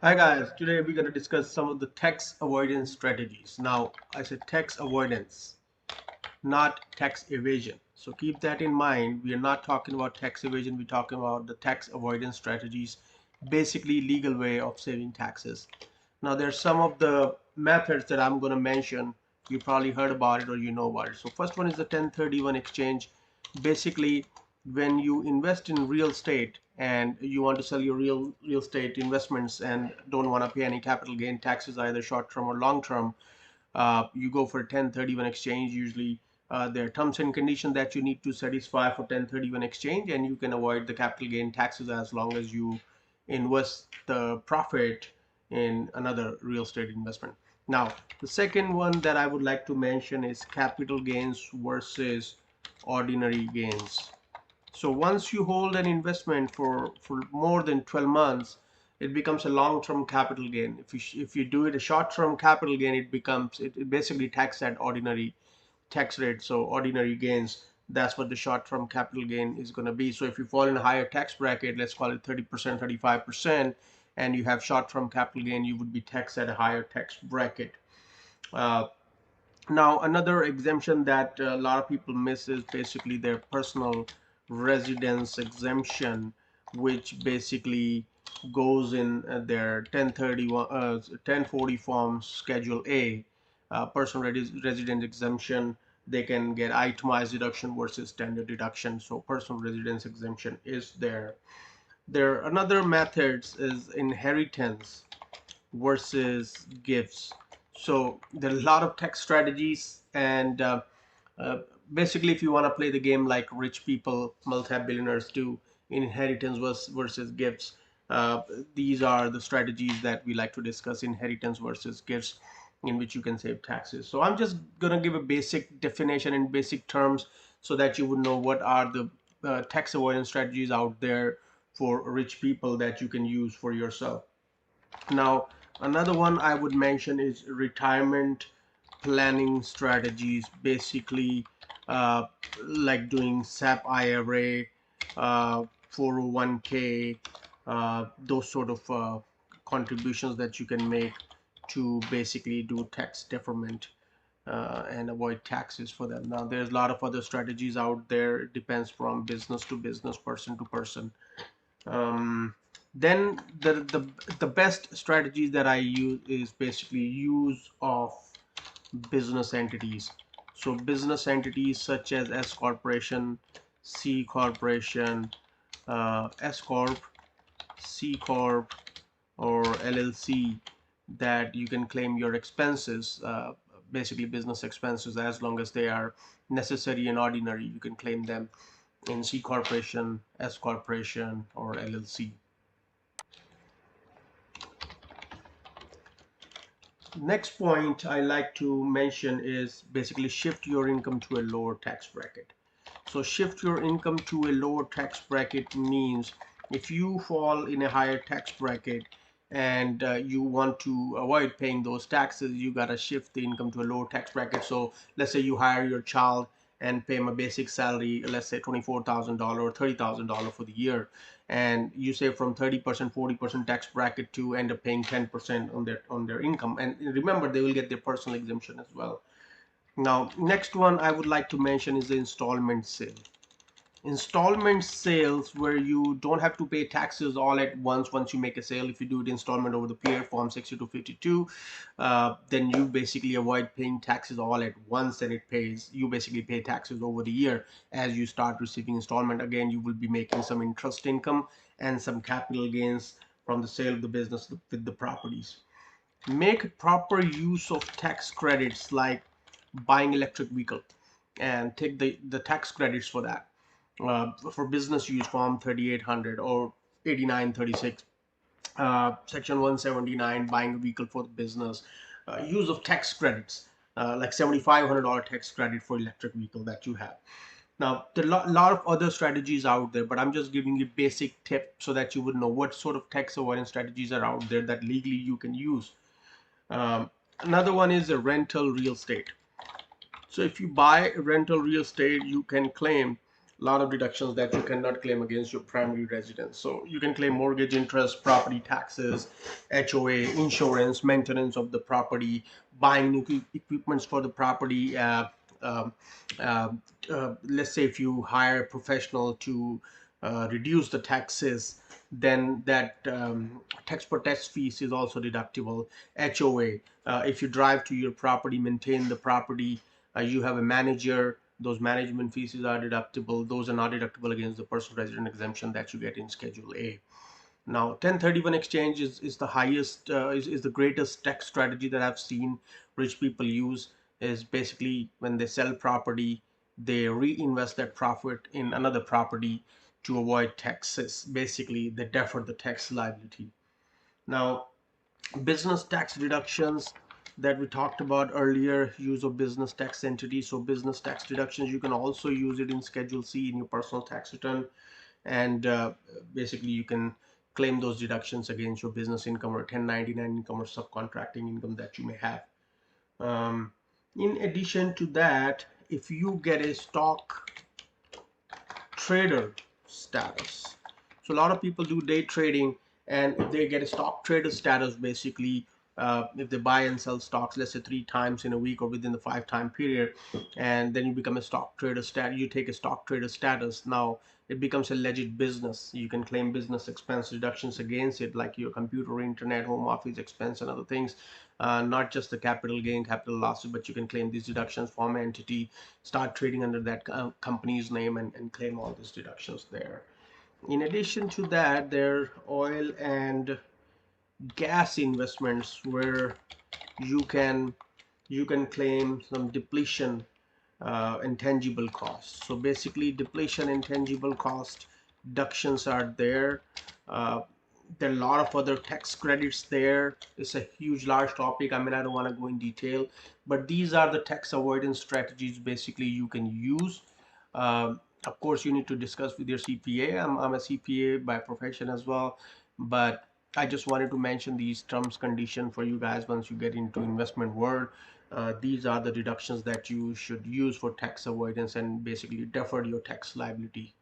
Hi guys, today we're going to discuss some of the tax avoidance strategies. Now, I said tax avoidance, not tax evasion. So keep that in mind. We are not talking about tax evasion, we're talking about the tax avoidance strategies, basically legal way of saving taxes. Now, there's some of the methods that I'm going to mention. You probably heard about it or you know about it. So first one is the 1031 exchange. Basically, when you invest in real estate and you want to sell your real estate investments and don't want to pay any capital gain taxes, either short term or long term, you go for a 1031 exchange. Usually there are terms and conditions that you need to satisfy for 1031 exchange, and you can avoid the capital gain taxes as long as you invest the profit in another real estate investment. Now, the second one that I would like to mention is capital gains versus ordinary gains. So once you hold an investment for more than 12 months, it becomes a long-term capital gain. If you do it a short-term capital gain, it basically taxed at ordinary tax rate. So ordinary gains, that's what the short-term capital gain is going to be. So if you fall in a higher tax bracket, let's call it 30%, 35%, and you have short-term capital gain, you would be taxed at a higher tax bracket. Uh, Now, another exemption that a lot of people miss is basically their personal residence exemption, which basically goes in their 1040 form Schedule A. Personal residence exemption, they can get itemized deduction versus standard deduction. So personal residence exemption is there. There another methods is inheritance versus gifts. So there are a lot of tax strategies, and uh, basically, if you want to play the game like rich people, multi-billionaires do, inheritance versus gifts, uh, these are the strategies that we like to discuss: inheritance versus gifts, in which you can save taxes. So I'm just gonna give a basic definition in basic terms so that you would know what are the tax avoidance strategies out there for rich people that you can use for yourself. Now, another one I would mention is retirement planning strategies. Basically, uh, like doing SAP IRA, 401k, those sort of contributions that you can make to basically do tax deferment and avoid taxes for them. Now, there's a lot of other strategies out there. It depends from business to business, person to person. Then the best strategies that I use is basically use of business entities. So business entities such as S corporation, C corporation, S corp, C corp, or LLC, that you can claim your expenses, basically business expenses, as long as they are necessary and ordinary. You can claim them in C corporation, S corporation, or LLC. Next point I like to mention is basically shift your income to a lower tax bracket. So shift your income to a lower tax bracket means if you fall in a higher tax bracket and you want to avoid paying those taxes, you gotta shift the income to a lower tax bracket. So let's say you hire your child and pay him a basic salary, let's say $24,000 or $30,000 for the year, and you say from 30%, 40% tax bracket to end up paying 10% on their income. And remember, they will get their personal exemption as well. Now, next one I would like to mention is the installment sale. Installment sales, where you don't have to pay taxes all at once you make a sale. If you do it installment over the period, form 60 to 52, then you basically avoid paying taxes all at once, and you basically pay taxes over the year as you start receiving installment. Again, you will be making some interest income and some capital gains from the sale of the business with the properties. Make proper use of tax credits like buying electric vehicle and take the tax credits for that. For business use, form 3800 or 8936, section 179, buying a vehicle for the business, use of tax credits, like $7,500 tax credit for electric vehicle that you have. Now, there are a lot of other strategies out there, but I'm just giving you basic tip so that you would know what sort of tax avoidance strategies are out there that legally you can use. Another one is a rental real estate. So if you buy rental real estate, you can claim a lot of deductions that you cannot claim against your primary residence. So you can claim mortgage interest, property taxes, HOA, insurance, maintenance of the property, buying new equipments for the property. Um, uh, let's say if you hire a professional to reduce the taxes, then that tax protest fees is also deductible. HOA, if you drive to your property, maintain the property, you have a manager, those management fees are deductible. Those are not deductible against the personal resident exemption that you get in Schedule A. Now, 1031 exchange is the highest, is the greatest tax strategy that I've seen rich people use. Is basically when they sell property, they reinvest that profit in another property to avoid taxes. Basically, they defer the tax liability. Now, business tax deductions that we talked about earlier, use of business tax entity. So business tax deductions, you can also use it in Schedule C in your personal tax return, and basically you can claim those deductions against your business income or 1099 income or subcontracting income that you may have. um, in addition to that, if you get a stock trader status. So a lot of people do day trading, and if they get a stock trader status, basically, if they buy and sell stocks, let's say 3 times in a week or within the 5 time period, and then you become a stock trader status, you take a stock trader status. Now it becomes a legit business. You can claim business expense deductions against it, like your computer, internet, home office expense, and other things. Not just the capital gain, capital losses, but you can claim these deductions, form an entity, start trading under that company's name, and claim all these deductions there. In addition to that, there are oil and gas investments where you can claim some depletion intangible costs. So basically, depletion intangible cost deductions are there. Uh, there are a lot of other tax credits there. It's a huge, large topic. I mean, I don't want to go in detail, but these are the tax avoidance strategies basically you can use. Of course, you need to discuss with your CPA. I'm a CPA by profession as well, but I just wanted to mention these terms condition for you guys once you get into investment world. These are the deductions that you should use for tax avoidance and basically defer your tax liability.